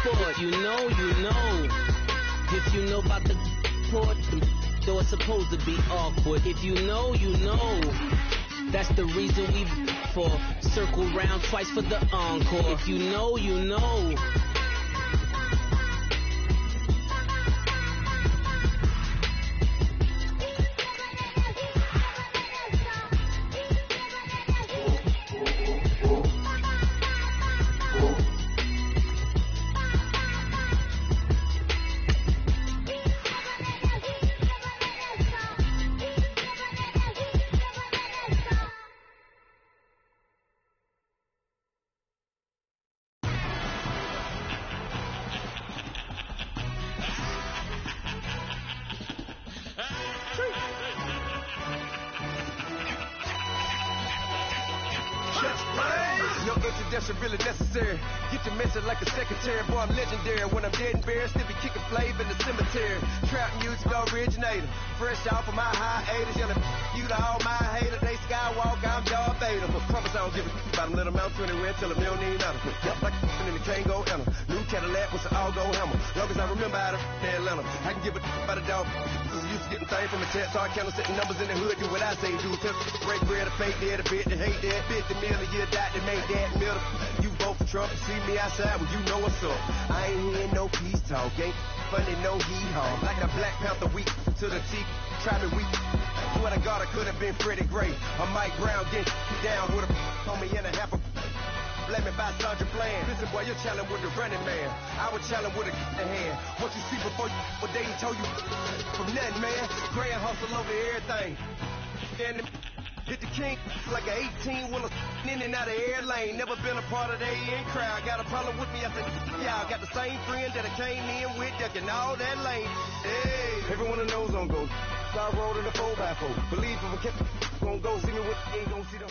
sport. If you know, you know. If you know about the sport, though it's supposed to be awkward. If you know, you know. That's the reason we for circle round twice for the encore. If you know, you know. Really necessary. Get your message like a secretary. Boy, I'm legendary. When I'm dead and buried, still be kicking flavor in the cemetery. Trap music originator. Fresh off of my hiatus. Yelling you to all my haters. They skywalk, I'm Darth Vader. But promise I don't give a about them. Let them out 20 red till a $1 million. Yep, like in the Kango Enter. New Cadillac with an all-go hammer. Long as I remember how to Atlanta. I can give a about a dog. Used to getting things from a test. Start counting, setting numbers in the hood. Do what I say do. Break bread, a fake dead, a bit to hate that. 50 million, you die to make that middle. You vote for Trump, see me outside, well, you know what's up. I ain't hearing no peace talk, ain't funny, no hee-haw. Like a Black Panther weak to the teeth, try me weak. Swear to God, I could have been Freddie Gray. Or Mike Brown, get down with a on me and a half a blame it by Sandra Bland. Listen, boy, you're challenging with the running man. I was challenging with a hand. What you see before you, what they told you from nothing, man. Grand hustle over everything. And hit the king like an 18-wheeler in and out of air lane. Never been a part of the in crowd. Got a problem with me? I said, y'all got the same friend that I came in with, ducking all that lane. Hey, everyone that knows on go. Start rolling the 4x4. Believe if I kept gonna go see me with ain't gonna see them.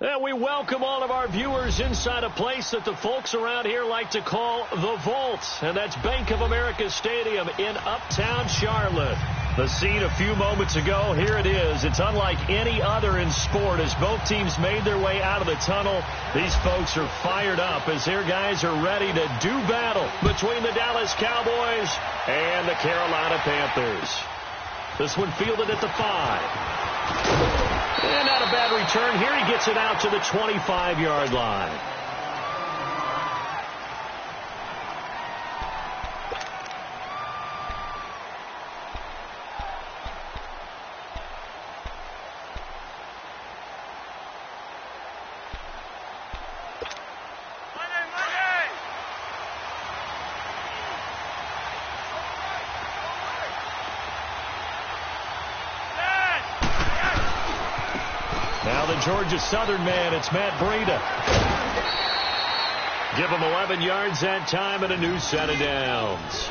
And we welcome all of our viewers inside a place that the folks around here like to call the Vault. And that's Bank of America Stadium in Uptown Charlotte. The scene a few moments ago, here it is. It's unlike any other in sport as both teams made their way out of the tunnel. These folks are fired up as their guys are ready to do battle between the Dallas Cowboys and the Carolina Panthers. This one fielded at the 5. And not a bad return here. He gets it out to the 25-yard line. Now the Georgia Southern man, it's Matt Breida. Give him 11 yards that time and a new set of downs.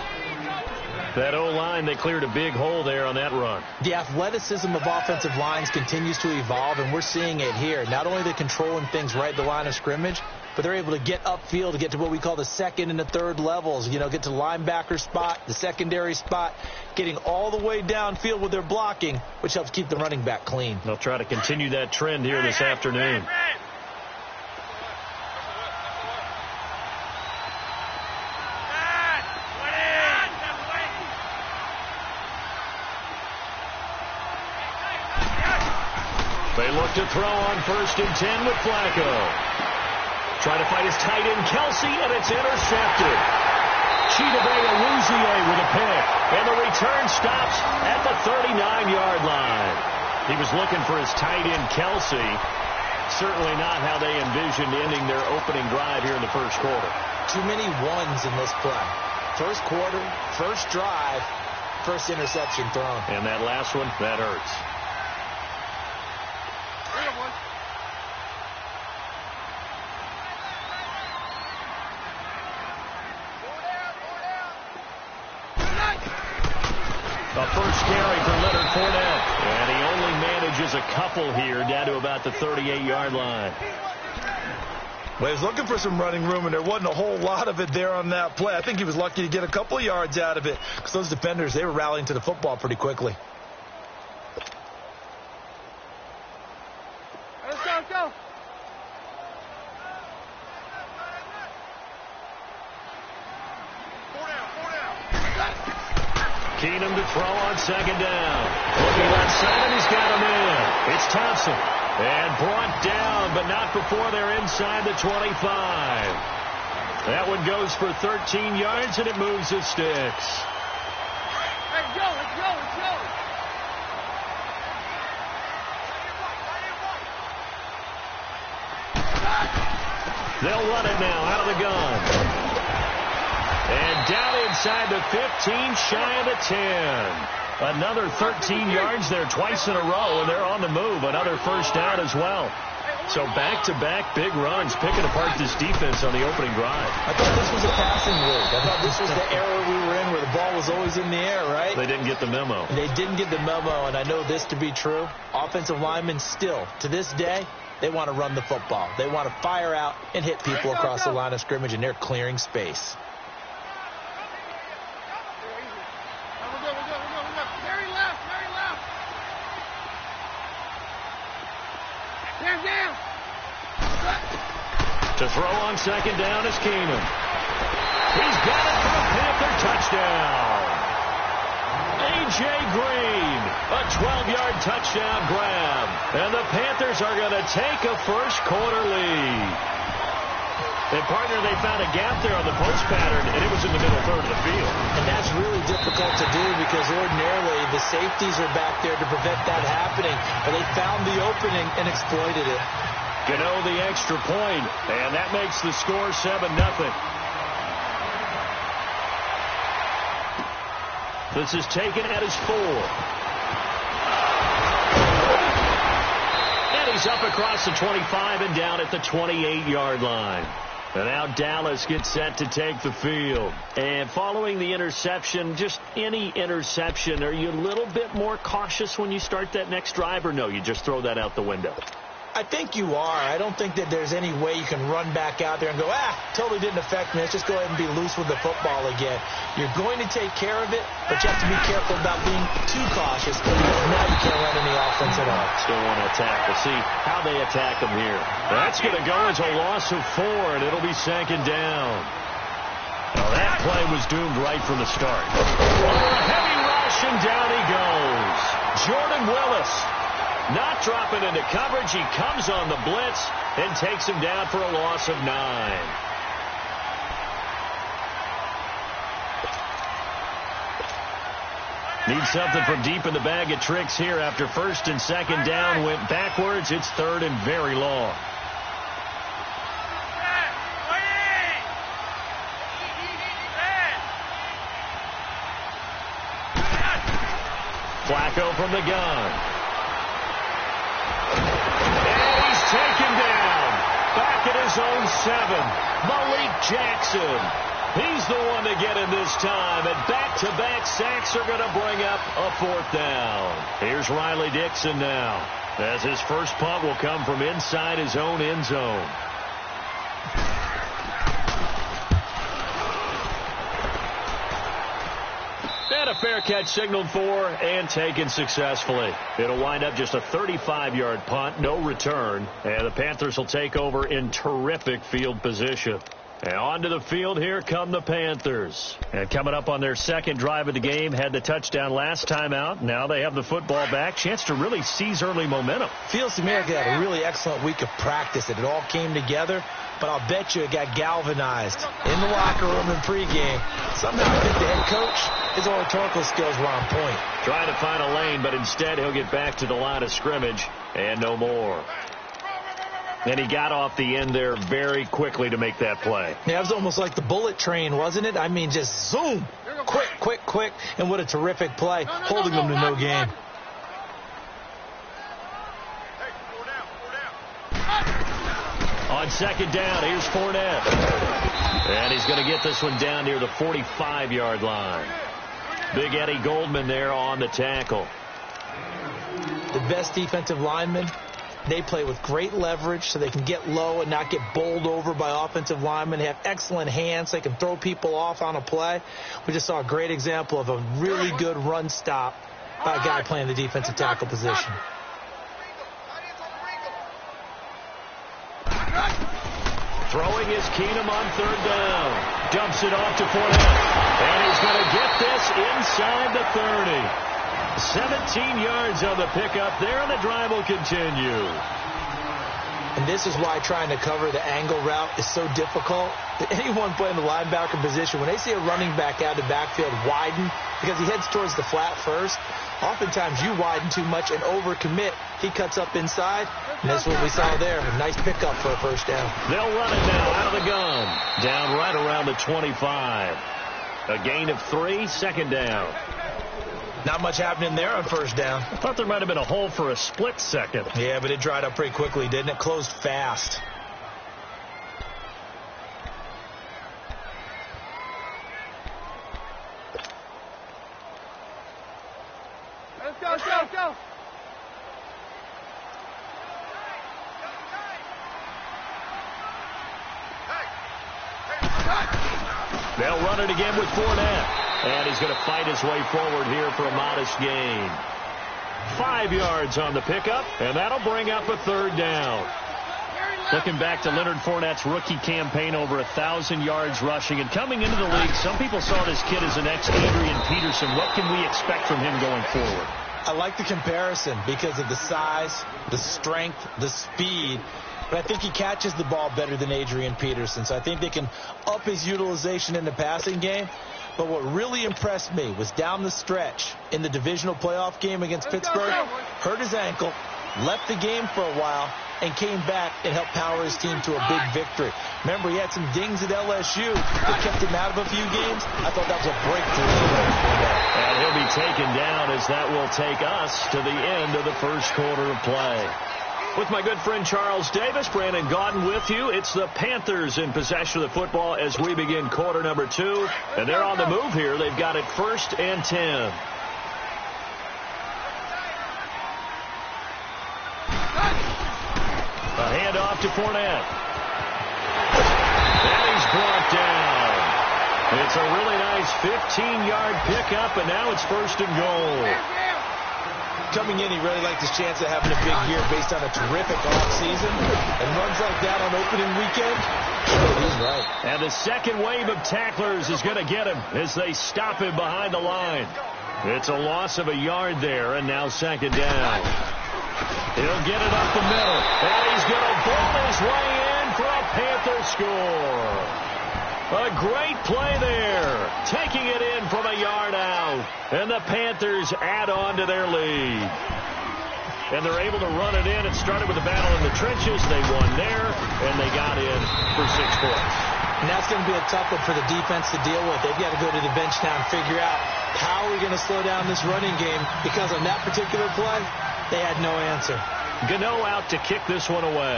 That O-line, they cleared a big hole there on that run. The athleticism of offensive lines continues to evolve, and we're seeing it here. Not only they're controlling things right at the line of scrimmage, but they're able to get upfield to get to what we call the second and the third levels. You know, get to the linebacker spot, the secondary spot, getting all the way downfield with their blocking, which helps keep the running back clean. They'll try to continue that trend here this afternoon. They look to throw on 1st and 10 with Flacco. Trying to fight his tight end, Kelsey, and it's intercepted. Chidobe Awuzie with a pick, and the return stops at the 39-yard line. He was looking for his tight end, Kelsey. Certainly not how they envisioned ending their opening drive here in the first quarter. Too many ones in this play. First quarter, first drive, first interception thrown. And that last one, that hurts. A first carry for Leonard Fournette. And he only manages a couple here down to about the 38-yard line. Well, he was looking for some running room, and there wasn't a whole lot of it there on that play. I think he was lucky to get a couple of yards out of it because those defenders, they were rallying to the football pretty quickly. Let's go. Keenum to throw on second down. Looking outside, and he's got him in. It's Thompson. And brought down, but not before they're inside the 25. That one goes for 13 yards, and it moves the sticks. Let's go, let's go, let's go. They'll run it now out of the gun. And down inside the 15, shy of the 10. Another 13 yards there twice in a row, and they're on the move. Another first down as well. So back-to-back big runs, picking apart this defense on the opening drive. I thought this was a passing league. I thought this was the era we were in where the ball was always in the air, right? They didn't get the memo. They didn't get the memo, and I know this to be true. Offensive linemen still, to this day, they want to run the football. They want to fire out and hit people across the line of scrimmage, and they're clearing space. To throw on second down is Keenum. He's got it for a Panther touchdown. A.J. Green, a 12-yard touchdown grab. And the Panthers are going to take a first-quarter lead. And, partner, they found a gap there on the post pattern, and it was in the middle third of the field. And that's really difficult to do because ordinarily the safeties are back there to prevent that happening. But they found the opening and exploited it. Gano the extra point, and that makes the score 7-0. This is taken at his 4. And he's up across the 25 and down at the 28-yard line. And now Dallas gets set to take the field. And following the interception, just any interception, are you a little bit more cautious when you start that next drive, or no, you just throw that out the window? I think you are. I don't think that there's any way you can run back out there and go, totally didn't affect me. Let's just go ahead and be loose with the football again. You're going to take care of it, but you have to be careful about being too cautious because now you can't run any offense at all. Still want to attack. We'll see how they attack them here. That's going to go as a loss of 4, and it'll be second down. Now that play was doomed right from the start. A heavy rush, and down he goes. Jordan Willis. Not dropping into coverage. He comes on the blitz and takes him down for a loss of 9. Need something from deep in the bag of tricks here after first and second down went backwards. It's third and very long. Flacco from the gun. Taken down, back at his own 7. Malik Jackson. He's the one to get in this time, and back-to-back sacks are going to bring up a 4th down. Here's Riley Dixon now, as his first punt will come from inside his own end zone. And a fair catch signaled for and taken successfully. It'll wind up just a 35-yard punt, no return, and the Panthers will take over in terrific field position. And onto the field, here come the Panthers. And coming up on their second drive of the game, had the touchdown last time out. Now they have the football back. Chance to really seize early momentum. Feels to me like they had a really excellent week of practice. It all came together, but I'll bet you it got galvanized in the locker room in pregame. Somehow I think the head coach, his oratorical skills were on point. Trying to find a lane, but instead he'll get back to the line of scrimmage and no more. And he got off the end there very quickly to make that play. Yeah, it was almost like the bullet train, wasn't it? I mean, just zoom. Quick, quick, quick. And what a terrific play, holding them to no gain. On second down, here's Fournette. And he's going to get this one down near the 45-yard line. Big Eddie Goldman there on the tackle. The best defensive linemen, they play with great leverage so they can get low and not get bowled over by offensive linemen. They have excellent hands. They can throw people off on a play. We just saw a great example of a really good run stop by a guy playing the defensive tackle position. Throwing is Keenum on third down. Dumps it off to Fournette. And he's going to get this inside the 30. 17 yards on the pickup there, and the drive will continue. And this is why trying to cover the angle route is so difficult. Anyone playing the linebacker position, when they see a running back out of the backfield widen, because he heads towards the flat first, oftentimes you widen too much and overcommit. He cuts up inside, and that's what we saw there. A nice pickup for a first down. They'll run it now out of the gun. Down right around the 25. A gain of 3, second down. Not much happening there on first down. I thought there might have been a hole for a split second. Yeah, but it dried up pretty quickly, didn't it? Closed fast. Let's go, go, go. They'll run it again with Fournette. And he's going to fight his way forward here for a modest gain. 5 yards on the pickup, and that'll bring up a third down. Looking back to Leonard Fournette's rookie campaign, over 1,000 yards rushing. And coming into the league, some people saw this kid as an ex-Adrian Peterson. What can we expect from him going forward? I like the comparison because of the size, the strength, the speed. But I think he catches the ball better than Adrian Peterson. So I think they can up his utilization in the passing game. But what really impressed me was down the stretch in the divisional playoff game against Pittsburgh, hurt his ankle, left the game for a while, and came back and helped power his team to a big victory. Remember, he had some dings at LSU that kept him out of a few games. I thought that was a breakthrough. And he'll be taken down as that will take us to the end of the first quarter of play. With my good friend Charles Davis, Brandon Gaudin with you. It's the Panthers in possession of the football as we begin quarter number 2. And they're on the move here. They've got it 1st and 10. A handoff to Fournette. And he's brought down. It's a really nice 15-yard pickup, and now it's 1st and goal. Coming in, he really liked his chance of having a big year based on a terrific offseason. And runs like that on opening weekend, he's right. And the second wave of tacklers is going to get him as they stop him behind the line. It's a loss of a yard there, and now 2nd down. He'll get it up the middle, and he's going to ball his way in for a Panther score. A great play there, taking it in from a yard out, and the Panthers add on to their lead. And they're able to run it in. It started with a battle in the trenches. They won there, and they got in for 6 points. And that's going to be a tough one for the defense to deal with. They've got to go to the bench now and figure out how are we going to slow down this running game, because on that particular play, they had no answer. Gano out to kick this one away.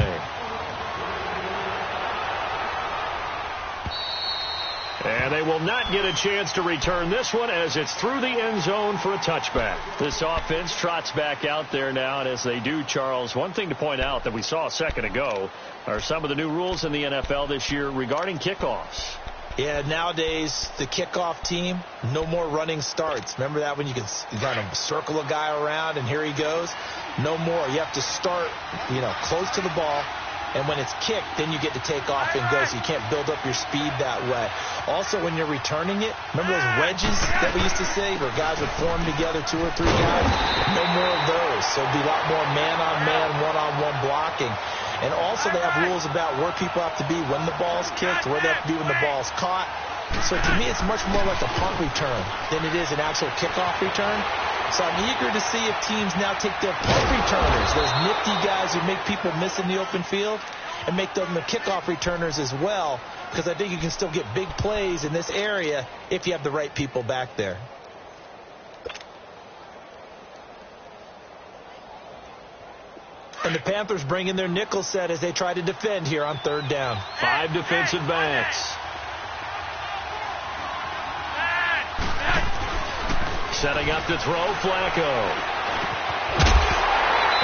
And they will not get a chance to return this one as it's through the end zone for a touchback. This offense trots back out there now, and as they do, Charles, one thing to point out that we saw a second ago are some of the new rules in the NFL this year regarding kickoffs. Yeah, nowadays, the kickoff team, no more running starts. Remember that when you kind of circle a guy around and here he goes? No more. You have to start, close to the ball. And when it's kicked, then you get to take off and go, so you can't build up your speed that way. Also, when you're returning it, remember those wedges that we used to say where guys would form together, 2 or 3 guys? No more of those. So it'd be a lot more man-on-man, one-on-one blocking. And also they have rules about where people have to be when the ball's kicked, where they have to be when the ball's caught. So to me, it's much more like a punt return than it is an actual kickoff return. So I'm eager to see if teams now take their punt returners, those nifty guys who make people miss in the open field, and make them the kickoff returners as well, because I think you can still get big plays in this area if you have the right people back there. And the Panthers bring in their nickel set as they try to defend here on 3rd down. 5 defensive backs. Setting up to throw, Flacco.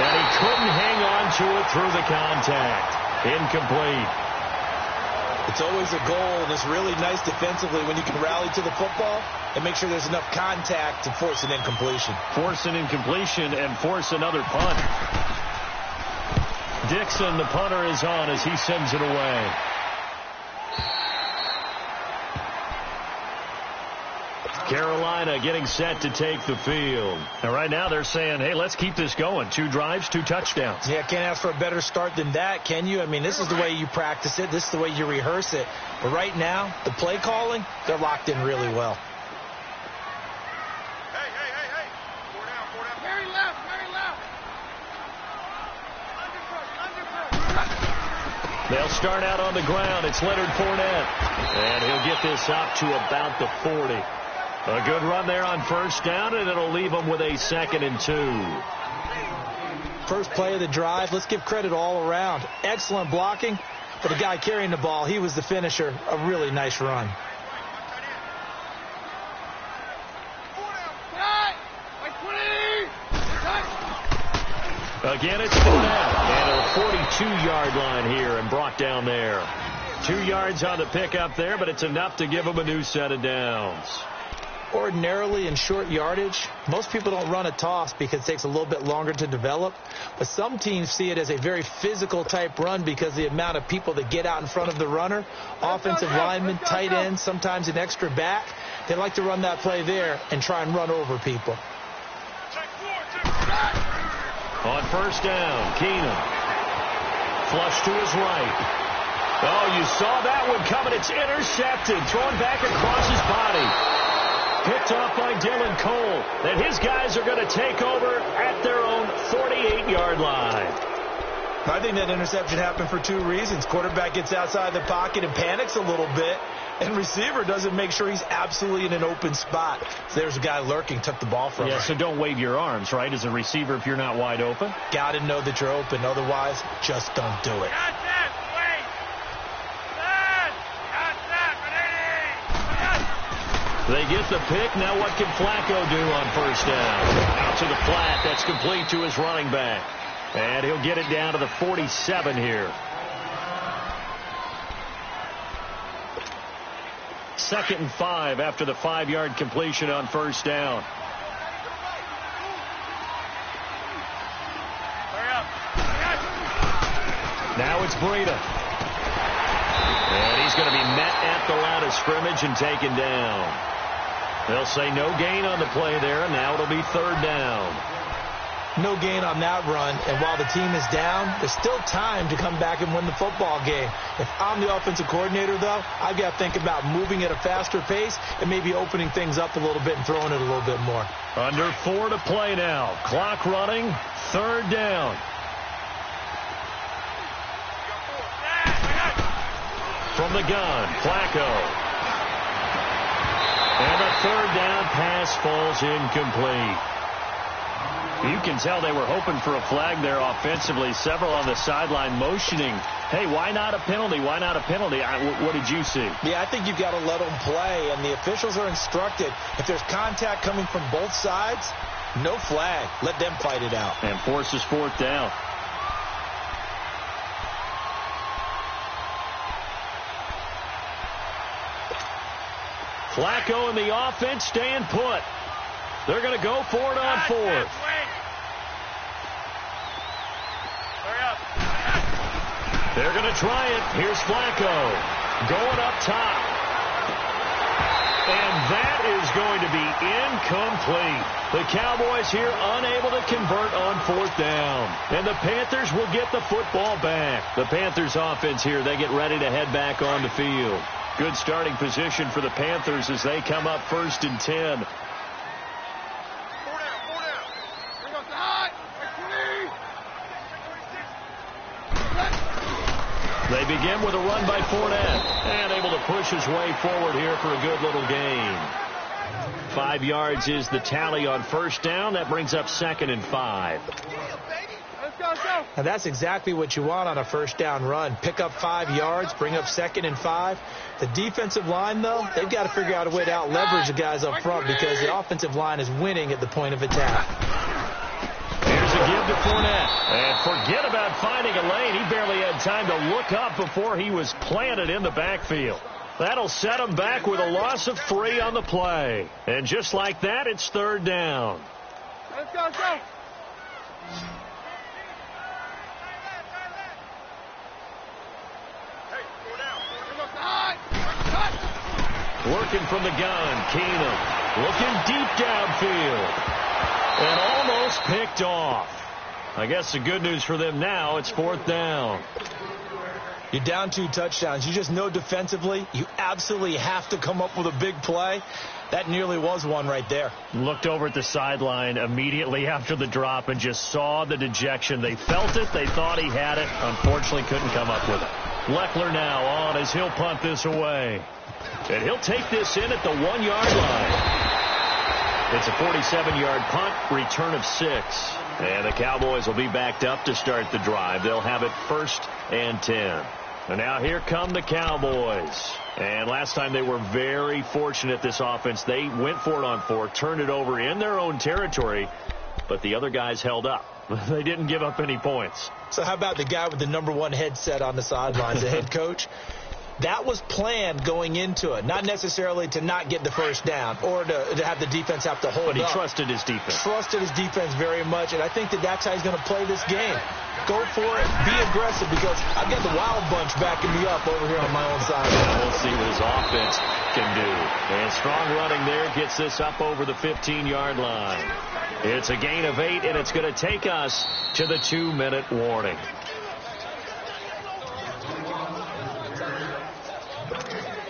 And he couldn't hang on to it through the contact. Incomplete. It's always a goal, and it's really nice defensively when you can rally to the football and make sure there's enough contact to force an incompletion. Force an incompletion and force another punt. Dixon, the punter, is on as he sends it away. Carolina getting set to take the field. And right now they're saying, hey, let's keep this going. 2 drives, 2 touchdowns. Yeah, can't ask for a better start than that, can you? I mean, this is the way you practice it. This is the way you rehearse it. But right now, the play calling, they're locked in really well. Hey. 4 down. Very left. Underfoot. They'll start out on the ground. It's Leonard Fournette. And he'll get this up to about the 40. A good run there on first down, and it'll leave them with a 2nd and 2. First play of the drive, let's give credit all around. Excellent blocking, but the guy carrying the ball, he was the finisher. A really nice run. Again, it's Fournette. And a 42-yard line here and brought down there. 2 yards on the pickup there, but it's enough to give them a new set of downs. Ordinarily in short yardage, most people don't run a toss because it takes a little bit longer to develop. But some teams see it as a very physical type run because the amount of people that get out in front of the runner, offensive linemen, tight ends, sometimes an extra back. They like to run that play there and try and run over people. On first down, Keenum. Flush to his right. Oh, you saw that one coming. It's intercepted. Thrown back across his body. Picked off by Dylan Cole. And his guys are going to take over at their own 48-yard line. I think that interception happened for 2 reasons. Quarterback gets outside the pocket and panics a little bit. And receiver doesn't make sure he's absolutely in an open spot. So there's a guy lurking, took the ball from him. Yeah, so don't wave your arms, right, as a receiver if you're not wide open. Got to know that you're open. Otherwise, just don't do it. They get the pick. Now what can Flacco do on first down? Out to the flat. That's complete to his running back. And he'll get it down to the 47 here. 2nd and 5 after the 5-yard completion on first down. Now it's Breida. And he's going to be met at the line of scrimmage and taken down. They'll say no gain on the play there, and now it'll be 3rd down. No gain on that run, and while the team is down, there's still time to come back and win the football game. If I'm the offensive coordinator, though, I've got to think about moving at a faster pace and maybe opening things up a little bit and throwing it a little bit more. Under 4 to play now. Clock running, 3rd down. From the gun, Flacco. And the 3rd down pass falls incomplete. You can tell they were hoping for a flag there offensively. Several on the sideline motioning, hey, why not a penalty? Why not a penalty? What did you see? Yeah, I think you've got to let them play, and the officials are instructed. If there's contact coming from both sides, no flag. Let them fight it out. And forces 4th down. Flacco and the offense staying put. They're going to go for it on 4th. They're going to try it. Here's Flacco going up top. And that is going to be incomplete. The Cowboys here unable to convert on 4th down. And the Panthers will get the football back. The Panthers offense here, they get ready to head back on the field. Good starting position for the Panthers as they come up 1st and 10. They begin with a run by Fournette, and able to push his way forward here for a good little gain. 5 yards is the tally on first down. That brings up 2nd and 5. Now that's exactly what you want on a first down run. Pick up 5 yards, bring up 2nd and 5. The defensive line, though, they've got to figure out a way to out-leverage the guys up front because the offensive line is winning at the point of attack. Here's a give to Fournette. And forget about finding a lane. He barely had time to look up before he was planted in the backfield. That'll set him back with a loss of 3 on the play. And just like that, it's 3rd down. Let's go. Working from the gun. Keenum looking deep downfield. And almost picked off. I guess the good news for them now, it's 4th down. You're down 2 touchdowns. You just know defensively you absolutely have to come up with a big play. That nearly was one right there. Looked over at the sideline immediately after the drop and just saw the dejection. They felt it. They thought he had it. Unfortunately, couldn't come up with it. Leckler now on as he'll punt this away. And he'll take this in at the 1-yard line. It's a 47-yard punt, return of 6. And the Cowboys will be backed up to start the drive. They'll have it 1st and 10. And now here come the Cowboys. And last time they were very fortunate, this offense. They went for it on 4, turned it over in their own territory, but the other guys held up. They didn't give up any points. So how about the guy with the #1 headset on the sidelines, the head coach? That was planned going into it, not necessarily to not get the first down or to have the defense have to hold up. But he trusted his defense. Trusted his defense very much, and I think that's how he's going to play this game. Go for it, be aggressive, because I've got the wild bunch backing me up over here on my own side. We'll see what his offense can do. And strong running there gets this up over the 15-yard line. It's a gain of 8, and it's going to take us to the 2-minute warning.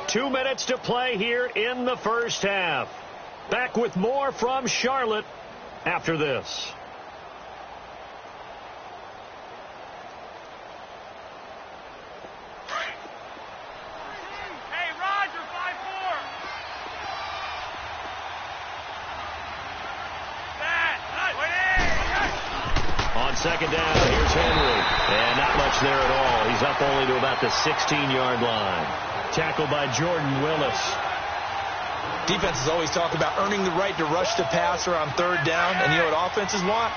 Two minutes to play here in the first half. Back with more from Charlotte after this. Hey, Roger, 5-4. On second down, here's Henry. And not much there at all. He's up only to about the 16-yard line. Tackled by Jordan Willis. Defenses always talk about earning the right to rush the passer on 3rd down. And you know what offenses want?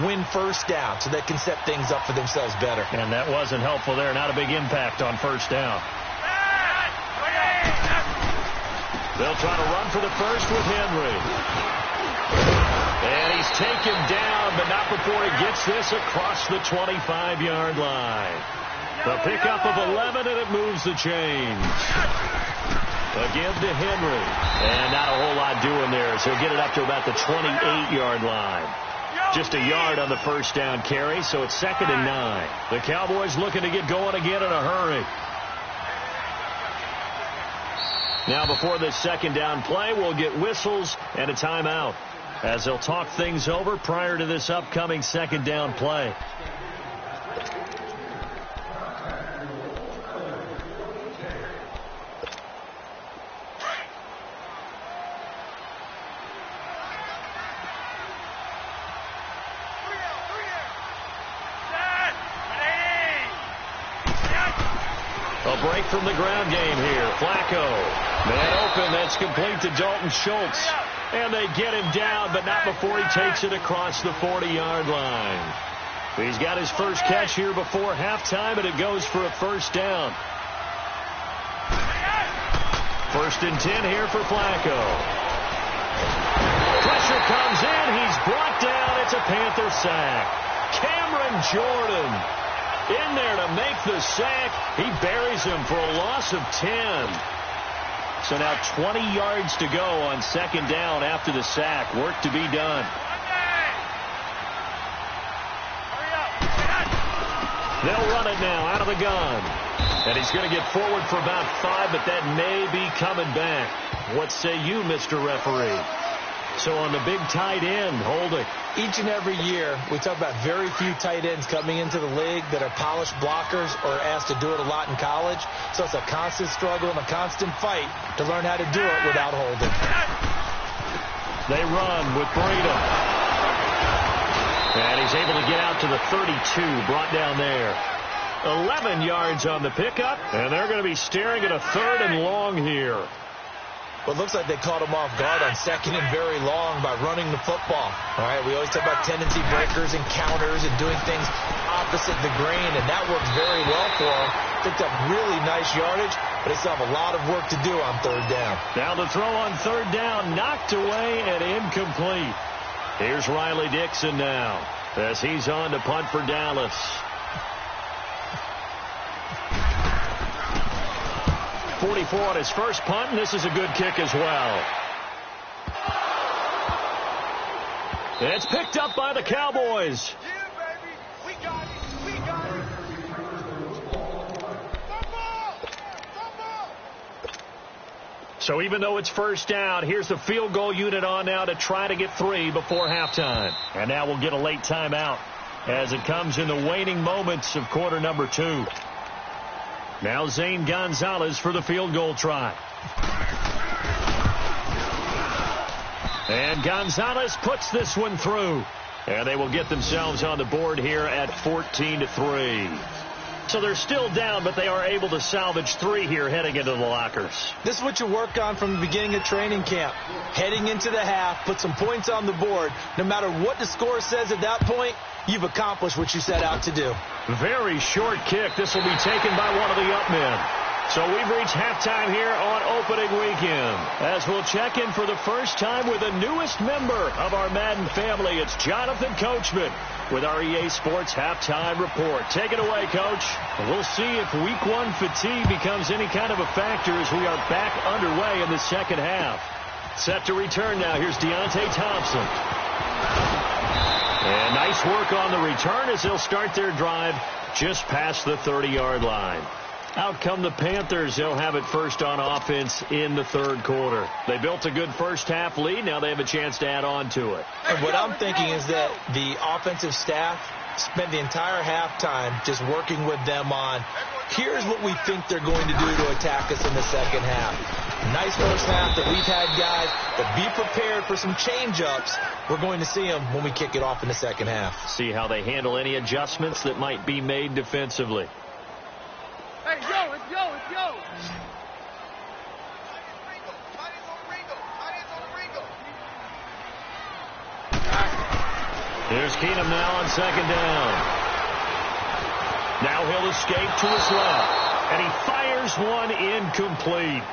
Win 1st down so they can set things up for themselves better. And that wasn't helpful there. Not a big impact on 1st down. They'll try to run for the first with Henry. And he's taken down, but not before he gets this across the 25-yard line. The pickup of 11, and it moves the chains. A give to Henry. And not a whole lot doing there, so he'll get it up to about the 28-yard line. Just a yard on the first down carry, so it's 2nd and 9. The Cowboys looking to get going again in a hurry. Now before this 2nd down play, we'll get whistles and a timeout as they'll talk things over prior to this upcoming 2nd down play. A break from the ground game here. Flacco. Man open. That's complete to Dalton Schultz. And they get him down, but not before he takes it across the 40-yard line. He's got his first catch here before halftime, and it goes for a 1st down. 1st and 10 here for Flacco. Pressure comes in. He's brought down. It's a Panther sack. Cameron Jordan in there to make the sack. He buries him for a loss of 10. So now 20 yards to go on 2nd down after the sack. Work to be done. They'll run it now out of the gun. And he's going to get forward for about 5, but that may be coming back. What say you, Mr. Referee? So on the big tight end, holding. Each and every year, we talk about very few tight ends coming into the league that are polished blockers or asked to do it a lot in college. So it's a constant struggle and a constant fight to learn how to do it without holding. They run with Breida. And he's able to get out to the 32, brought down there. 11 yards on the pickup, and they're going to be staring at a 3rd and long here. Well, it looks like they caught him off guard on 2nd and very long by running the football. All right, we always talk about tendency breakers and counters and doing things opposite the grain, and that worked very well for him. Picked up really nice yardage, but they still have a lot of work to do on 3rd down. Now the throw on 3rd down, knocked away and incomplete. Here's Riley Dixon now as he's on to punt for Dallas. 44 on his first punt, and this is a good kick as well. It's picked up by the Cowboys. Yeah, baby. We got it. We got it. Football! So even though it's first down, here's the field goal unit on now to try to get 3 before halftime. And now we'll get a late timeout as it comes in the waning moments of quarter number 2. Now Zane Gonzalez for the field goal try. And Gonzalez puts this one through. And they will get themselves on the board here at 14-3. So they're still down, but they are able to salvage 3 here heading into the lockers. This is what you work on from the beginning of training camp. Heading into the half, put some points on the board. No matter what the score says at that point, you've accomplished what you set out to do. Very short kick. This will be taken by one of the up men. So we've reached halftime here on opening weekend. As we'll check in for the first time with the newest member of our Madden family, it's Jonathan Coachman with our EA Sports Halftime Report. Take it away, Coach. We'll see if Week 1 fatigue becomes any kind of a factor as we are back underway in the second half. Set to return now. Here's Deontay Thompson. And nice work on the return as they'll start their drive just past the 30-yard line. Out come the Panthers. They'll have it first on offense in the third quarter. They built a good first half lead. Now they have a chance to add on to it. And what I'm thinking is that the offensive staff spent the entire halftime just working with them on, here's what we think they're going to do to attack us in the second half. Nice first half that we've had, guys, but be prepared for some change-ups. We're going to see them when we kick it off in the second half. See how they handle any adjustments that might be made defensively. Hey, yo, it's yo, it's yo. Here's Keenum now on second down. Now he'll escape to his left. And he fires one incomplete.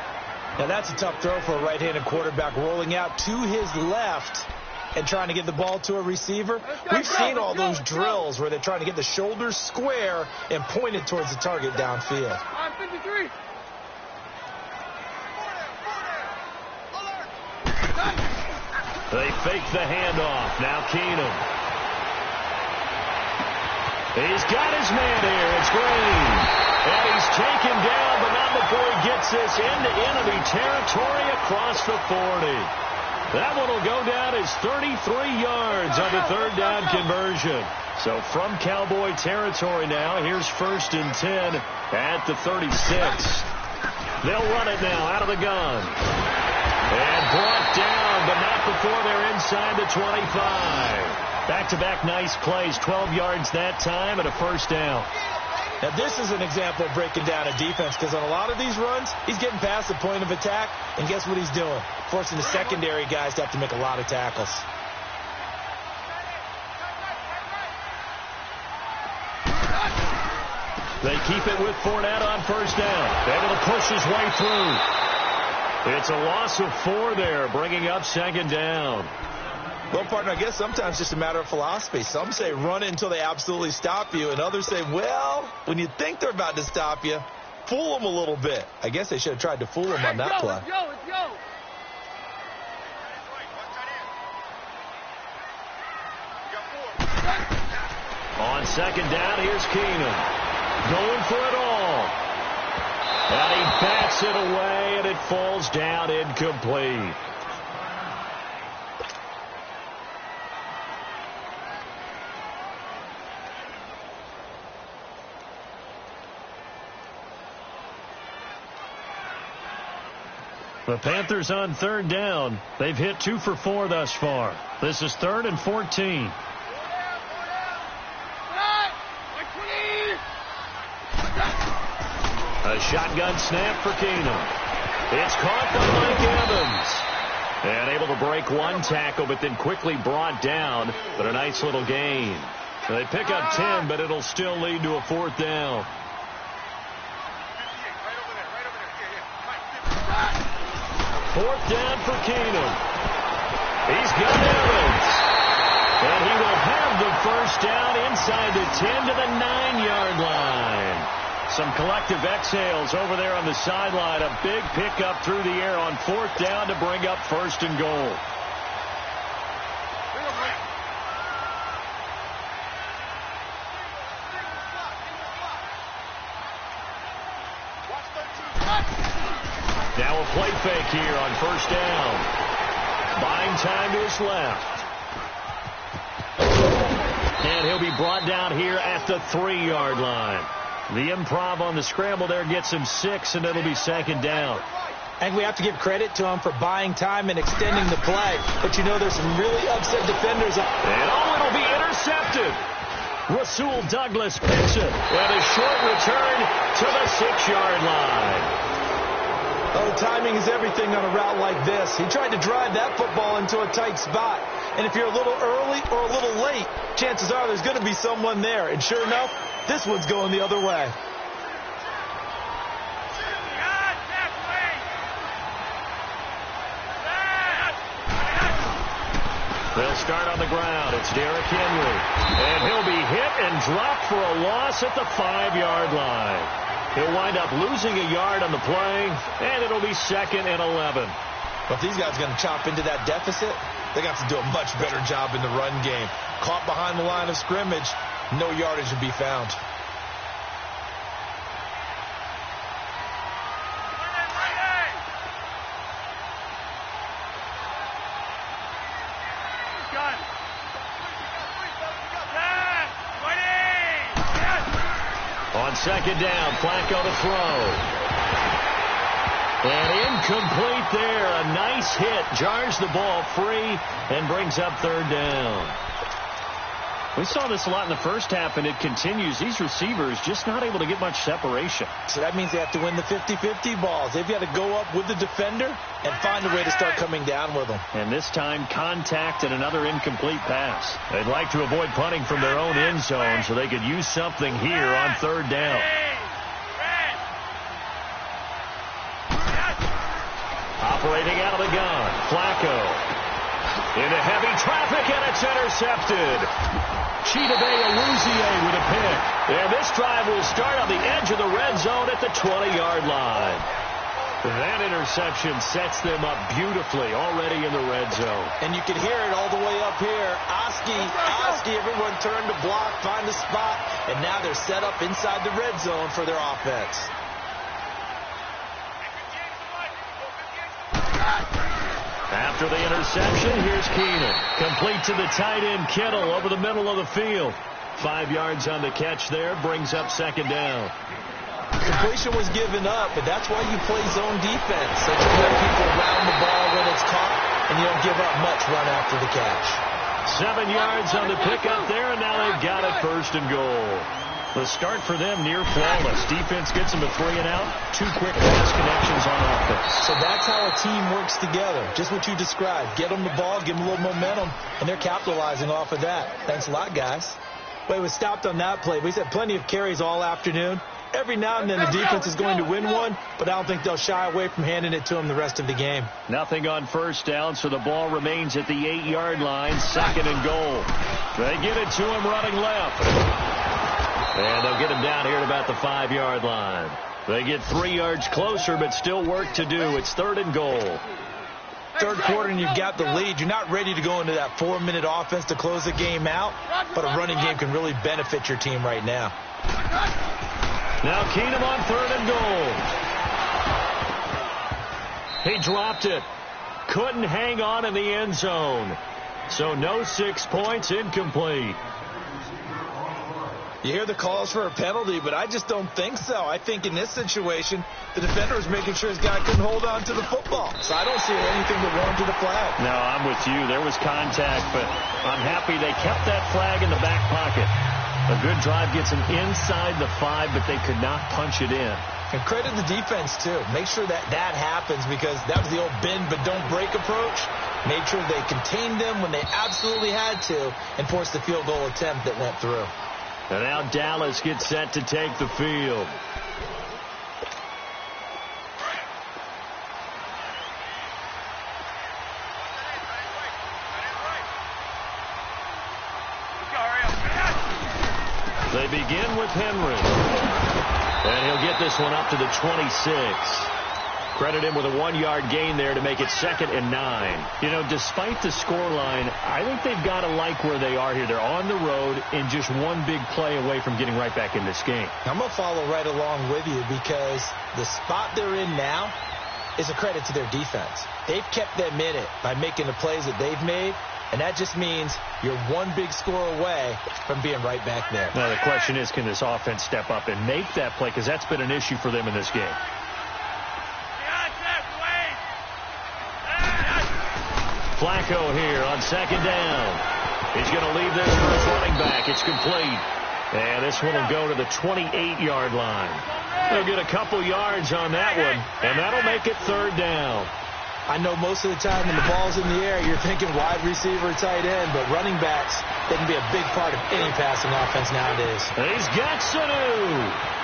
Now that's a tough throw for a right-handed quarterback, rolling out to his left and trying to get the ball to a receiver. We've seen all those drills where they're trying to get the shoulders square and point it towards the target downfield. 53. They fake the handoff. Now Keenum. He's got his man here. It's Green. And he's taken down, but not before he gets this into enemy territory across the 40. That one will go down as 33 yards on the third down conversion. So from Cowboy territory now, here's 1st and 10 at the 36. They'll run it now out of the gun. And brought down, but not before they're inside the 25. Back-to-back nice plays, 12 yards that time and a first down. Now, this is an example of breaking down a defense because on a lot of these runs, he's getting past the point of attack, and guess what he's doing? Forcing the secondary guys to have to make a lot of tackles. They keep it with Fournette on first down. Able to push his way through. It's a loss of 4 there, bringing up second down. Well, partner, I guess sometimes it's just a matter of philosophy. Some say run it until they absolutely stop you, and others say, well, when you think they're about to stop you, fool them a little bit. I guess they should have tried to fool them on that play. It's yo. On second down, here's Keenum. Going for it all. And he bats it away, and it falls down incomplete. The Panthers on third down. They've hit 2 for 4 thus far. This is 3rd and 14. A shotgun snap for Keenum. It's caught by Mike Evans. And able to break one tackle, but then quickly brought down. But a nice little gain. They pick up 10, but it'll still lead to a 4th down. Fourth down for Keenum. He's got Evans. And he will have the first down inside the 10 to the 9-yard line. Some collective exhales over there on the sideline. A big pickup through the air on 4th down to bring up 1st and goal. Now a play fake here on 1st down. Buying time to his left. And he'll be brought down here at the 3-yard line. The improv on the scramble there gets him 6, and it'll be 2nd down. And we have to give credit to him for buying time and extending the play. But you know there's some really upset defenders. And it'll be intercepted. Rasul Douglas picks it. And a short return to the 6-yard line. Oh, timing is everything on a route like this. He tried to drive that football into a tight spot. And if you're a little early or a little late, chances are there's going to be someone there. And sure enough, this one's going the other way. They'll start on the ground. It's Derrick Henry. And he'll be hit and dropped for a loss at the 5-yard line. He'll wind up losing a yard on the play, and it'll be 2nd and 11. But if these guys are going to chop into that deficit, they got to do a much better job in the run game. Caught behind the line of scrimmage, no yardage to be found. On 2nd down, Flacco to throw. And incomplete there. A nice hit. Jars the ball free and brings up 3rd down. We saw this a lot in the first half, and it continues. These receivers just not able to get much separation. So that means they have to win the 50-50 balls. They've got to go up with the defender and find a way to start coming down with them. And this time, contact and another incomplete pass. They'd like to avoid punting from their own end zone so they could use something here on 3rd down. Operating out of the gun, Flacco. Into heavy traffic, and it's intercepted. Chidobe Awuzie with a pick. And this drive will start on the edge of the red zone at the 20-yard line. That interception sets them up beautifully already in the red zone. And you can hear it all the way up here. Oski, everyone turned to block, find the spot, and now they're set up inside the red zone for their offense. After the interception, here's Keenan. Complete to the tight end, Kittle, over the middle of the field. 5 yards on the catch there, brings up 2nd down. Completion was given up, but that's why you play zone defense. So you let people round the ball when it's caught, and you don't give up much run after the catch. 7 yards on the pickup there, and now they've got it 1st and goal. The start for them near flawless. Defense gets them a 3 and out. 2 quick pass connections on offense. So that's how a team works together. Just what you described. Get them the ball, give them a little momentum, and they're capitalizing off of that. Thanks a lot, guys. Well, we stopped on that play. We had plenty of carries all afternoon. Every now and then the defense is going to win one, but I don't think they'll shy away from handing it to them the rest of the game. Nothing on 1st down, so the ball remains at the 8-yard line. 2nd and goal. They get it to him running left. And they'll get him down here at about the 5-yard line. They get 3 yards closer, but still work to do. It's 3rd and goal. 3rd quarter and you've got the lead. You're not ready to go into that 4-minute offense to close the game out, but a running game can really benefit your team right now. Now Keenum on 3rd and goal. He dropped it. Couldn't hang on in the end zone. So no 6 points, incomplete. You hear the calls for a penalty, but I just don't think so. I think in this situation, the defender was making sure his guy couldn't hold on to the football. So I don't see anything that warranted a flag. No, I'm with you. There was contact, but I'm happy they kept that flag in the back pocket. A good drive gets them inside the 5, but they could not punch it in. And credit the defense, too. Make sure that that happens, because that was the old bend but don't break approach. Made sure they contained them when they absolutely had to and forced the field goal attempt that went through. And now Dallas gets set to take the field. They begin with Henry. And he'll get this one up to the 26. Credit him with a 1-yard gain there to make it 2nd and 9. You know, despite the scoreline, I think they've got to like where they are here. They're on the road and just one big play away from getting right back in this game. I'm going to follow right along with you because the spot they're in now is a credit to their defense. They've kept them in it by making the plays that they've made, and that just means you're one big score away from being right back there. Now, the question is, can this offense step up and make that play? Because that's been an issue for them in this game. Flacco here on 2nd down. He's going to leave this for his running back. It's complete. And this one will go to the 28-yard line. They'll get a couple yards on that one, and that'll make it 3rd down. I know most of the time when the ball's in the air, you're thinking wide receiver, tight end, but running backs can be a big part of any passing offense nowadays. And he's got Sanu.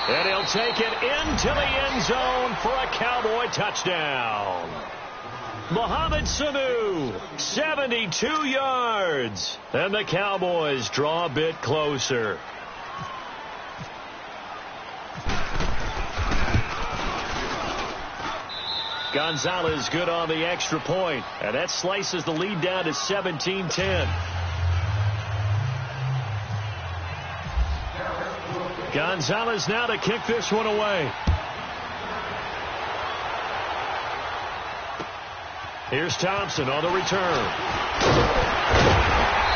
And he'll take it into the end zone for a Cowboy touchdown. Mohamed Sanu, 72 yards. And the Cowboys draw a bit closer. Gonzalez good on the extra point. And that slices the lead down to 17-10. Gonzalez now to kick this one away. Here's Thompson on the return.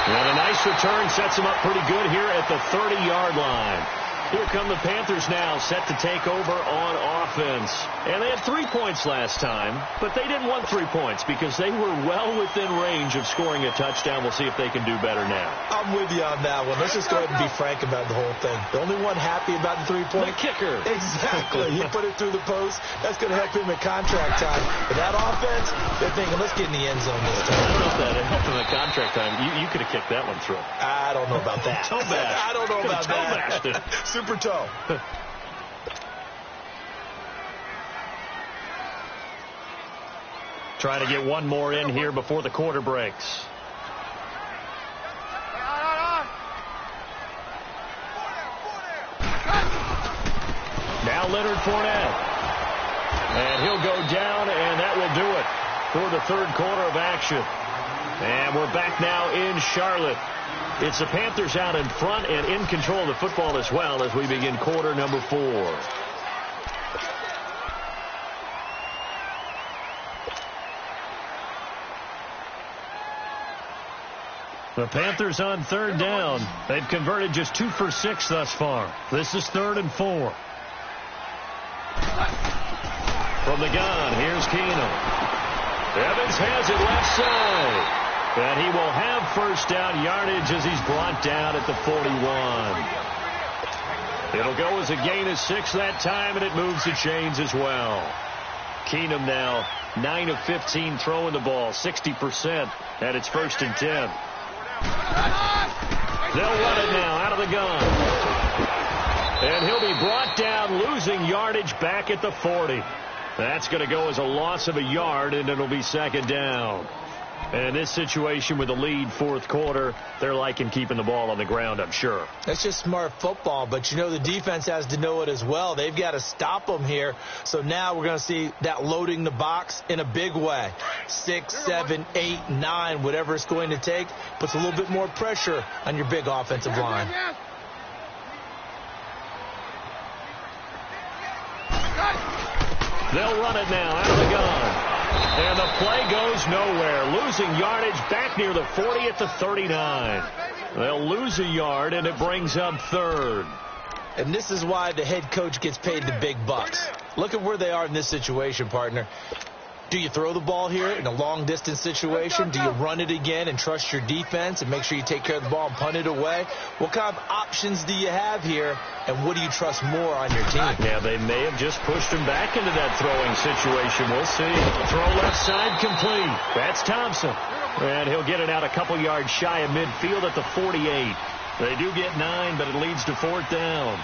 And a nice return sets him up pretty good here at the 30-yard line. Here come the Panthers now, set to take over on offense. And they had 3 points last time, but they didn't want 3 points because they were well within range of scoring a touchdown. We'll see if they can do better now. I'm with you on that one. Let's just go ahead and be frank about the whole thing. The only one happy about the 3-point? The kicker. Exactly. He put it through the post. That's going to help him at contract time. But that offense, they're thinking, let's get in the end zone this time. I don't know if that helped him at contract time. You could have kicked that one through. I don't know about that. Toe bash. I don't know about that. Toe Super toe. Trying to get one more in here before the quarter breaks. Now Leonard Fournette. And he'll go down, and that will do it for the 3rd quarter of action. And we're back now in Charlotte. It's the Panthers out in front and in control of the football as well as we begin quarter number 4. The Panthers on 3rd down. They've converted just 2 for 6 thus far. This is 3rd and 4. From the gun, here's Keenum. Evans has it left side. And he will have 1st down yardage as he's brought down at the 41. It'll go as a gain of 6 that time, and it moves the chains as well. Keenum now 9 of 15 throwing the ball, 60%, and it's 1st and 10. They'll run it now out of the gun. And he'll be brought down, losing yardage back at the 40. That's going to go as a loss of a yard, and it'll be 2nd down. And in this situation with the lead 4th quarter, they're liking keeping the ball on the ground, I'm sure. That's just smart football, but you know the defense has to know it as well. They've got to stop them here. So now we're going to see that loading the box in a big way. 6, 7, 8, 9, whatever it's going to take, puts a little bit more pressure on your big offensive line. They'll run it now out of the gun. And the play goes nowhere. Losing yardage back near the 40 at the 39. They'll lose a yard, and it brings up 3rd. And this is why the head coach gets paid the big bucks. Look at where they are in this situation, partner. Do you throw the ball here in a long-distance situation? Do you run it again and trust your defense and make sure you take care of the ball and punt it away? What kind of options do you have here, and what do you trust more on your team? Yeah, they may have just pushed him back into that throwing situation. We'll see. Throw left side complete. That's Thompson. And he'll get it out a couple yards shy of midfield at the 48. They do get 9, but it leads to 4th down.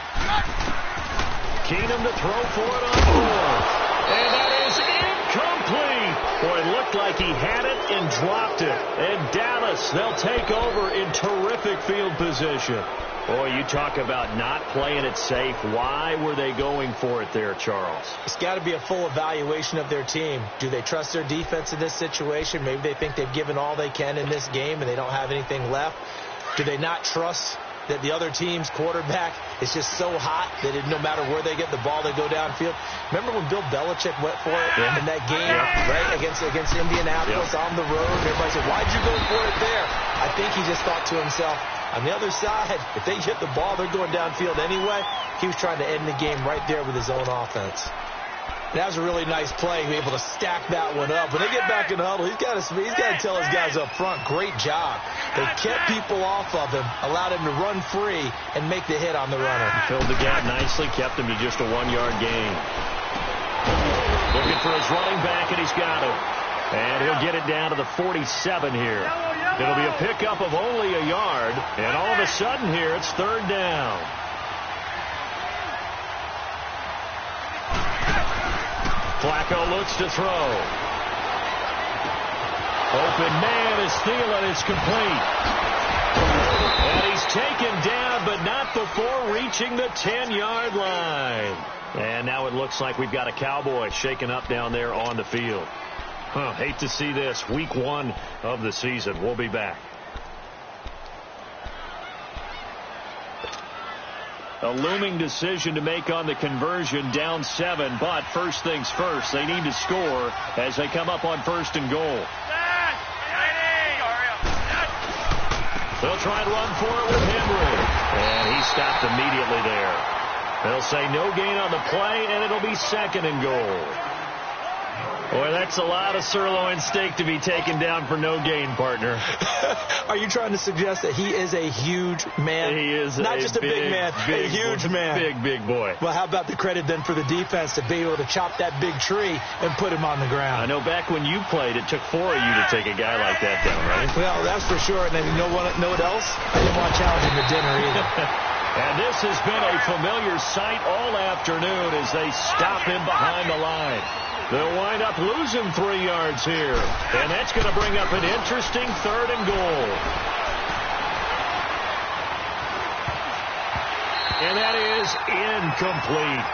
Keenum to throw for it on 4th. And that is incomplete. Boy, it looked like he had it and dropped it. And Dallas, they'll take over in terrific field position. Boy, you talk about not playing it safe. Why were they going for it there, Charles? It's got to be a full evaluation of their team. Do they trust their defense in this situation? Maybe they think they've given all they can in this game and they don't have anything left. Do they not trust that the other team's quarterback is just so hot that no matter where they get the ball, they go downfield? Remember when Bill Belichick went for it in that game, right, against Indianapolis on the road? Everybody said, why'd you go for it there? I think he just thought to himself, on the other side, if they hit the ball, they're going downfield anyway. He was trying to end the game right there with his own offense. That was a really nice play. He was able to stack that one up. When they get back in the huddle, he's got to tell his guys up front, great job. They kept people off of him, allowed him to run free, and make the hit on the runner. He filled the gap nicely, kept him to just a 1-yard gain. Looking for his running back, and he's got him. And he'll get it down to the 47 here. It'll be a pickup of only a yard, and all of a sudden here, it's 3rd down. Flacco looks to throw. Open man is Thielen. It's complete. And he's taken down, but not before reaching the 10-yard line. And now it looks like we've got a Cowboy shaken up down there on the field. Hate to see this. Week 1 of the season. We'll be back. A looming decision to make on the conversion, down 7, but first things first, they need to score as they come up on 1st and goal. They'll try and run for it with Henry, and he stopped immediately there. They'll say no gain on the play, and it'll be 2nd and goal. Boy, that's a lot of sirloin steak to be taken down for no gain, partner. Are you trying to suggest that he is a huge man? He is not just a big man, a huge man. Big boy. Well, how about the credit then for the defense to be able to chop that big tree and put him on the ground? I know back when you played, it took 4 of you to take a guy like that down, right? Well, that's for sure. And then you know what else? I didn't want to challenge him to dinner either. And this has been a familiar sight all afternoon as they stop him behind the line. They'll wind up losing 3 yards here. And that's going to bring up an interesting 3rd and goal. And that is incomplete.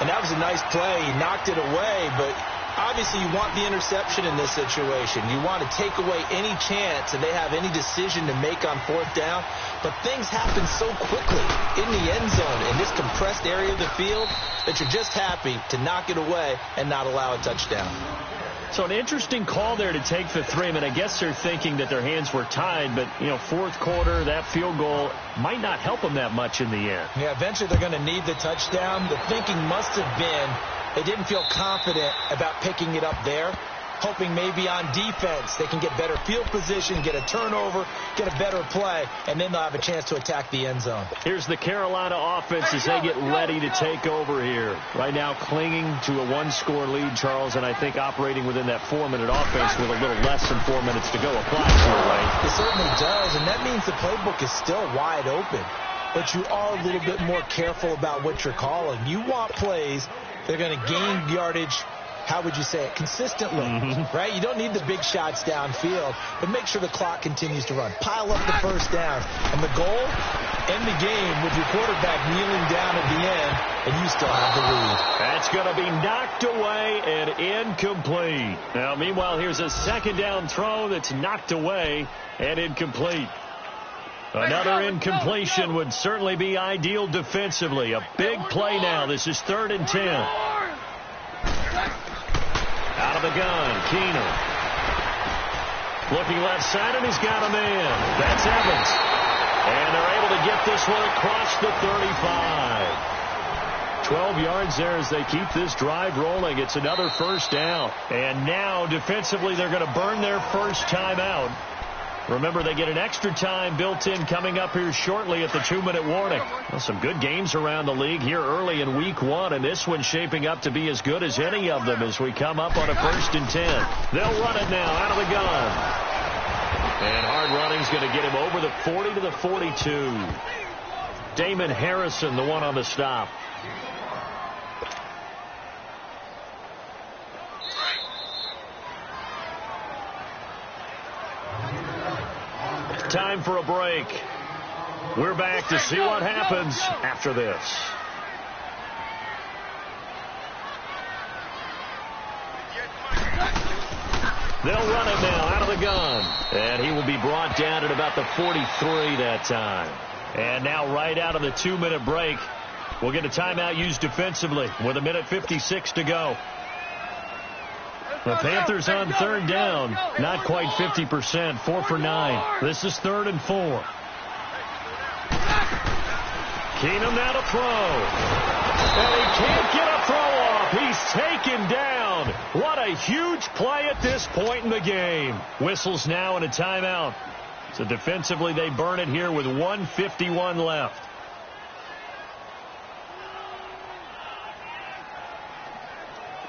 And that was a nice play. He knocked it away, but obviously you want the interception in this situation. You want to take away any chance that they have any decision to make on 4th down. But things happen so quickly in the end zone in this compressed area of the field that you're just happy to knock it away and not allow a touchdown. So an interesting call there to take the 3. I mean, I guess they're thinking that their hands were tied, but, 4th quarter, that field goal might not help them that much in the end. Yeah, eventually they're going to need the touchdown. The thinking must have been they didn't feel confident about picking it up there, hoping maybe on defense they can get better field position, get a turnover, get a better play, and then they'll have a chance to attack the end zone. Here's the Carolina offense as they get ready to take over here. Right now clinging to a 1-score lead, Charles, and I think operating within that 4-minute offense with a little less than 4 minutes to go applies here, right? It certainly does, and that means the playbook is still wide open. But you are a little bit more careful about what you're calling. You want plays that are going to gain yardage, how would you say it, consistently, right? You don't need the big shots downfield, but make sure the clock continues to run. Pile up the first down. And the goal, end the game with your quarterback kneeling down at the end, and you still have the lead. That's going to be knocked away and incomplete. Now, meanwhile, here's a 2nd down throw that's knocked away and incomplete. Another incompletion would certainly be ideal defensively. A big play now. This is 3rd and 10. Out of the gun, Keenum. Looking left side, and he's got a man. That's Evans. And they're able to get this one across the 35. 12 yards there as they keep this drive rolling. It's another 1st down. And now, defensively, they're going to burn their first timeout. Remember, they get an extra time built in coming up here shortly at the 2-minute warning. Well, some good games around the league here early in week 1, and this one's shaping up to be as good as any of them as we come up on a 1st and 10. They'll run it now out of the gun. And hard running's going to get him over the 40 to the 42. Damon Harrison, the one on the stop. Time for a break. We're back to see what happens after this. They'll run it now out of the gun. And he will be brought down at about the 43 that time. And now right out of the 2-minute break, we'll get a timeout used defensively with 1:56 to go. The Panthers on third down, not quite 50%, 4 for 9. This is 3rd and 4. Keenum now to throw. And he can't get a throw off. He's taken down. What a huge play at this point in the game. Whistles now and a timeout. So defensively they burn it here with 1:51 left.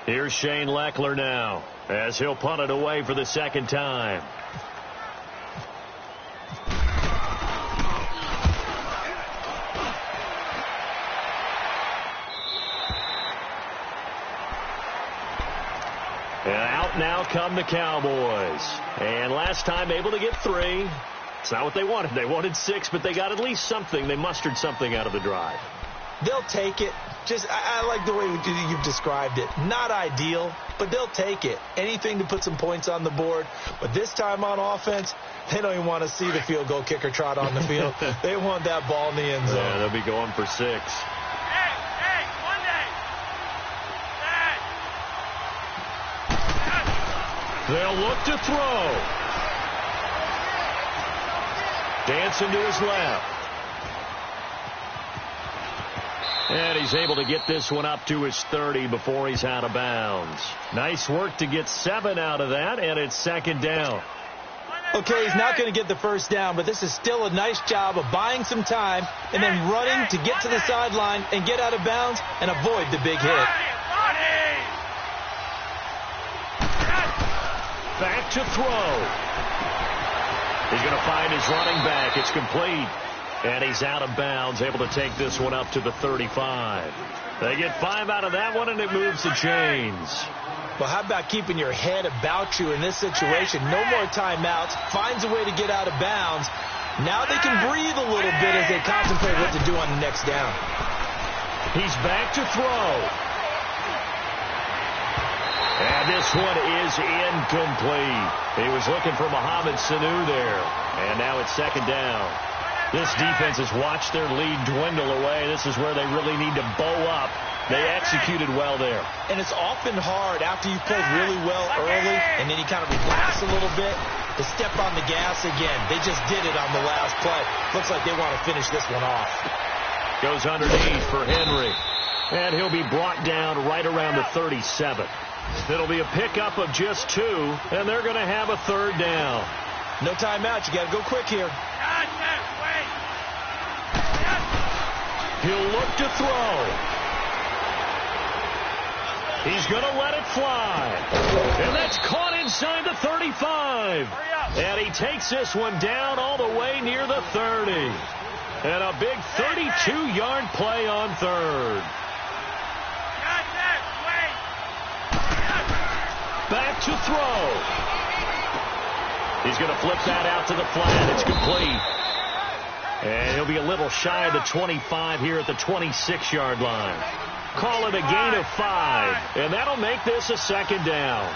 Here's Shane Leckler now as he'll punt it away for the second time. And out now come the Cowboys. And last time able to get 3. It's not what they wanted. They wanted 6, but they got at least something. They mustered something out of the drive. They'll take it. I like the way you've described it. Not ideal, but they'll take it. Anything to put some points on the board. But this time on offense, they don't even want to see the field goal kicker trot on the field. They want that ball in the end zone. Yeah, they'll be going for 6. They'll look to throw. Dancing to his left. And he's able to get this one up to his 30 before he's out of bounds. Nice work to get 7 out of that, and it's 2nd down. Okay, he's not going to get the first down, but this is still a nice job of buying some time and then running to get to the sideline and get out of bounds and avoid the big hit. Back to throw. He's going to find his running back. It's complete. And he's out of bounds, able to take this one up to the 35. They get 5 out of that one, and it moves the chains. Well, how about keeping your head about you in this situation? No more timeouts. Finds a way to get out of bounds. Now they can breathe a little bit as they contemplate what to do on the next down. He's back to throw. And this one is incomplete. He was looking for Mohamed Sanu there. And now it's 2nd down. This defense has watched their lead dwindle away. This is where they really need to bow up. They executed well there. And it's often hard after you played really well early and then you kind of relax a little bit to step on the gas again. They just did it on the last play. Looks like they want to finish this one off. Goes underneath for Henry. And he'll be brought down right around the 37. It'll be a pickup of just 2, and they're going to have a 3rd down. No timeout. You got to go quick here. He'll look to throw. He's going to let it fly. And that's caught inside the 35. And he takes this one down all the way near the 30. And a big 32-yard play on 3rd. Back to throw. He's going to flip that out to the flat. It's complete. And he'll be a little shy of the 25 here at the 26-yard line. Call it a gain of 5. And that'll make this a 2nd down.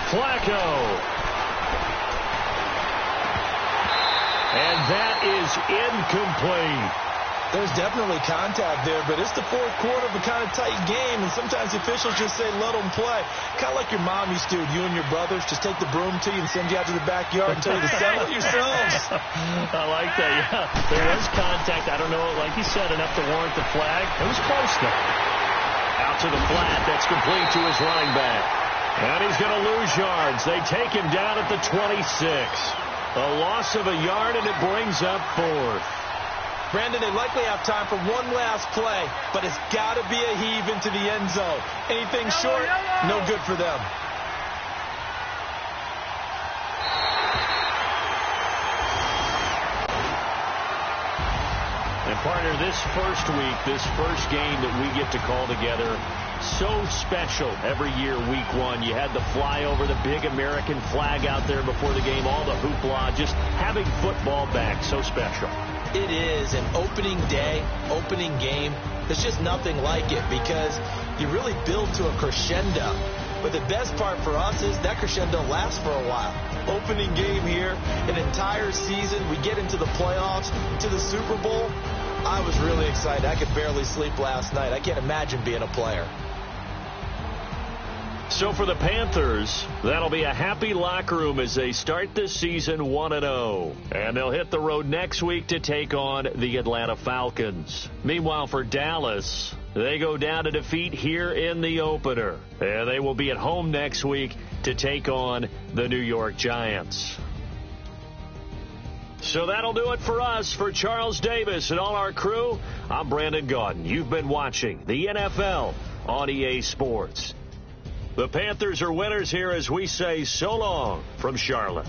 Flacco. And that is incomplete. There's definitely contact there, but it's the 4th quarter of a kind of tight game, and sometimes the officials just say, let them play. Kind of like your mom used to, you and your brothers, just take the broom to you and send you out to the backyard and tell you to settle yourselves. I like that, yeah. There was contact. I don't know, like you said, enough to warrant the flag. It was close, though. Out to the flat. That's complete to his running back. And he's going to lose yards. They take him down at the 26. A loss of a yard, and it brings up 4th. Brandon, they likely have time for one last play, but it's got to be a heave into the end zone. Anything short, no good for them. And partner, this first week, this first game that we get to call together, So special every year, week one. You had the flyover, the big American flag out there before the game, all the hoopla, just having football back. So special. It is an opening day, opening game. There's just nothing like it because you really build to a crescendo. But the best part for us is that crescendo lasts for a while. Opening game here, an entire season. We get into the playoffs, to the Super Bowl. I was really excited. I could barely sleep last night. I can't imagine being a player. So for the Panthers, that'll be a happy locker room as they start this season 1-0. And they'll hit the road next week to take on the Atlanta Falcons. Meanwhile, for Dallas, they go down to defeat here in the opener. And they will be at home next week to take on the New York Giants. So that'll do it for us. For Charles Davis and all our crew, I'm Brandon Gaudin. You've been watching the NFL on EA Sports. The Panthers are winners here as we say so long from Charlotte.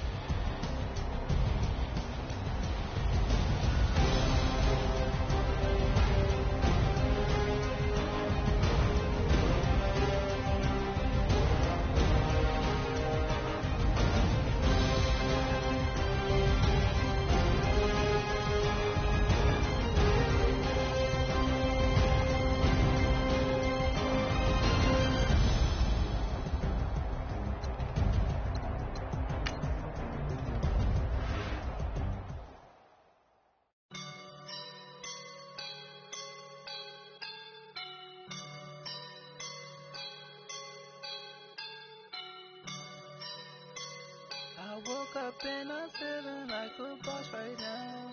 I woke up and I'm feeling like a boss right now.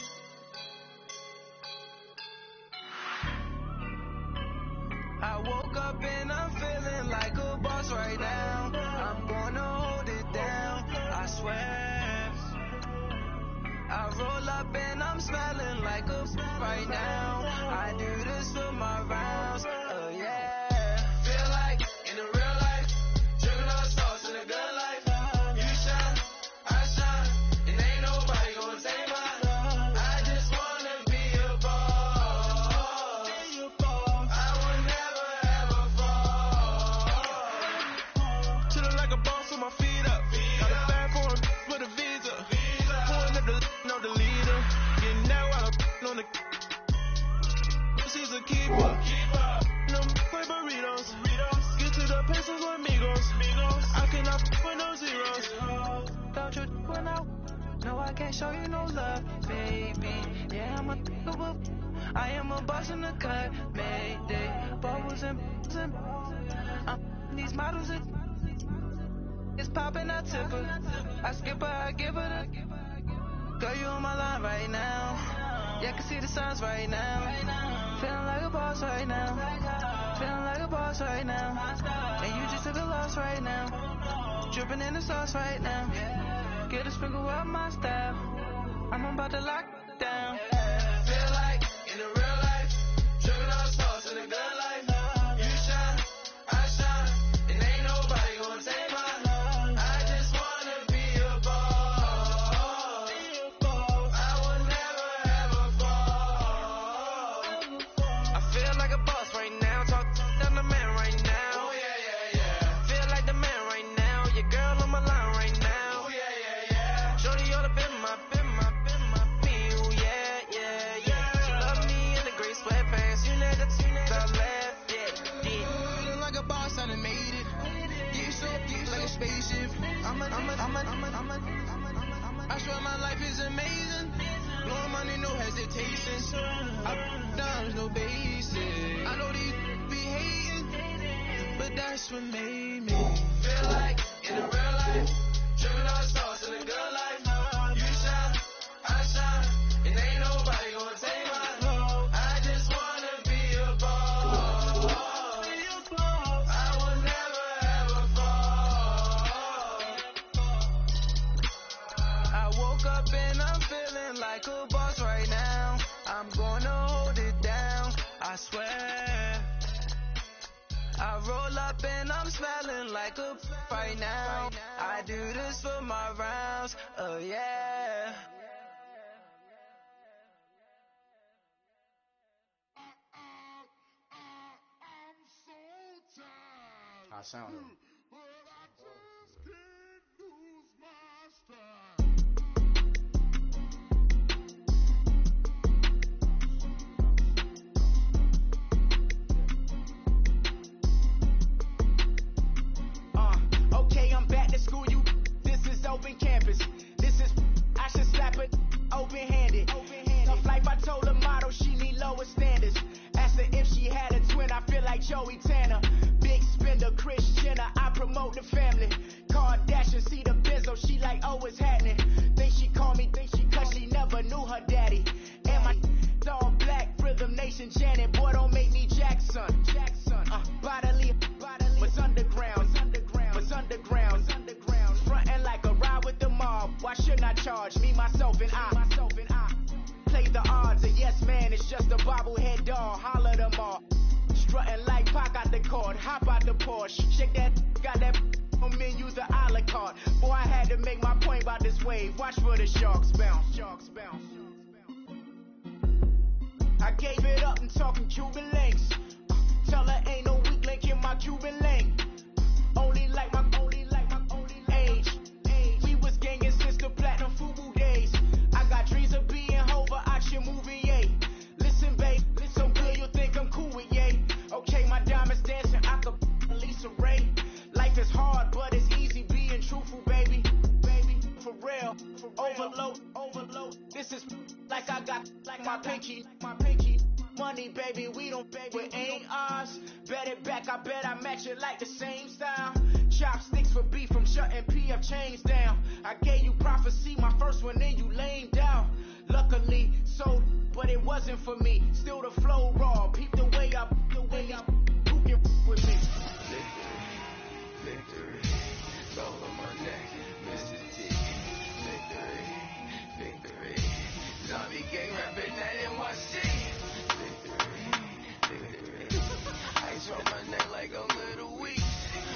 I woke up and I'm feeling like a boss right now. I'm gonna hold it down, I swear. I roll up and I'm smelling like a right now. I do this for my rounds, oh yeah. Feel like in the real life, dripping on sauce in a good life. You shine, I shine, and ain't nobody gonna take mine. I just wanna be a boss. I will never ever fall. Chillin' like a boss with my feet up. Got a bag for him with a visa. Pulling up the leader. Getting that while I'm on the. She's a keeper. No play burritos. Get to the pesos with amigos. I cannot with no zeros. Don't you when I. No, I can't show you no love, baby. Yeah, I'm I am a boss in the cut, mayday. Bubbles and these models are. It's popping, I tip her. I skip her, I give her the. Girl, you on my line right now. Yeah, I can see the signs right now. Feeling like a boss right now. Feeling like a boss right now. And you just took a loss right now. Dripping in the sauce right now. Get a sprinkle up my style. I'm about to lock it down. Feel like in the real life, dripping on sauce in a good life. You shine, I shine, and ain't nobody gonna take mine. I just wanna be a boss. I will never ever fall. I feel like a boss right now. Talk down the man right now. Oh yeah. Feel like the man right now. Your girl on my line right now. Oh yeah. Shorty oughta been my me. Oh yeah. She love me in the gray sweatpants. You never I left. Yeah. Feeling like a boss, I done made it. Get so like a spaceship. I swear my life is amazing. Blowing money, no hesitation. I down, no basic. I know these be hating, but that's what made me feel like in the real life, dripping on sauce in a good life. You shine, I shine, and ain't nobody gonna take mine. I just wanna be a boss. I will never ever fall. I woke up and I'm feeling like a boss right now. I'm gonna hold it down, I swear. I roll up and I'm smelling like a right now. I do this for my rounds, oh yeah. I'm so tired. High sound. Okay, I'm back to school, you. This is open campus. This is, I should slap it open-handed. Tough life, I told her motto, she need lower standards. Asked her if she had a twin, I feel like Joey Tanner. Big spender, Chris Jenner, I promote the family. Kardashian, see the Benzo, she like, oh, it's happening. Think she call me, cause she never knew her daddy. And my all black, Rhythm Nation, Janet, boy, don't make me Jackson. Bodily, was underground. Frontin' like a ride with the mob. Why shouldn't I charge me, myself, and I? Play the odds, a yes man is just a bobblehead doll. Holler them all. Strutting like Pac out the court, hop out the Porsche. Shake that, got that on menu, the a la carte. Boy, I had to make my point about this wave. Watch for the sharks bounce. I gave it up and talking Cuban links. Tell her ain't no weak link in my Cuban link. Only like my age. We was gangin' since the platinum FUBU days. I got dreams of being Hova out your movie, yay. Listen, babe, so good you'll think I'm cool with yay. Okay, my diamonds dancing, I could Lisa Ray. Life is hard, but it's easy being truthful, baby. For real. Overload. This is like I got like my pinky. Money, baby, we don't pay, it ain't ours. Bet it back, I bet I match it like the same style. Chopsticks for beef from shutting PF chains down. I gave you prophecy, my first one, then you lamed out. Luckily, so, but it wasn't for me. Still the flow raw, peep the way up, who can with me? Victory, it's all on my neck, Mr. T. Victory, zombie gang rapping that NYC. Ice on my neck like a little weak.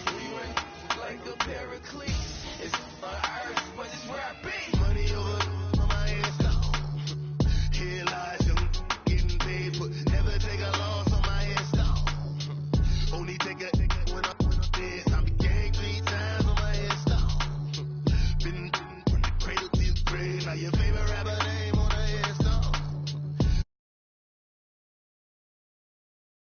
We run like a paracletes. It's on earth, but it's where I be. Money over on my headstone. Here lies him getting paid, but never take a loss on my headstone. Only take a when I'm dead. I be gang 3 times on my headstone. Been from the cradle to the grave. Now your favorite rapper.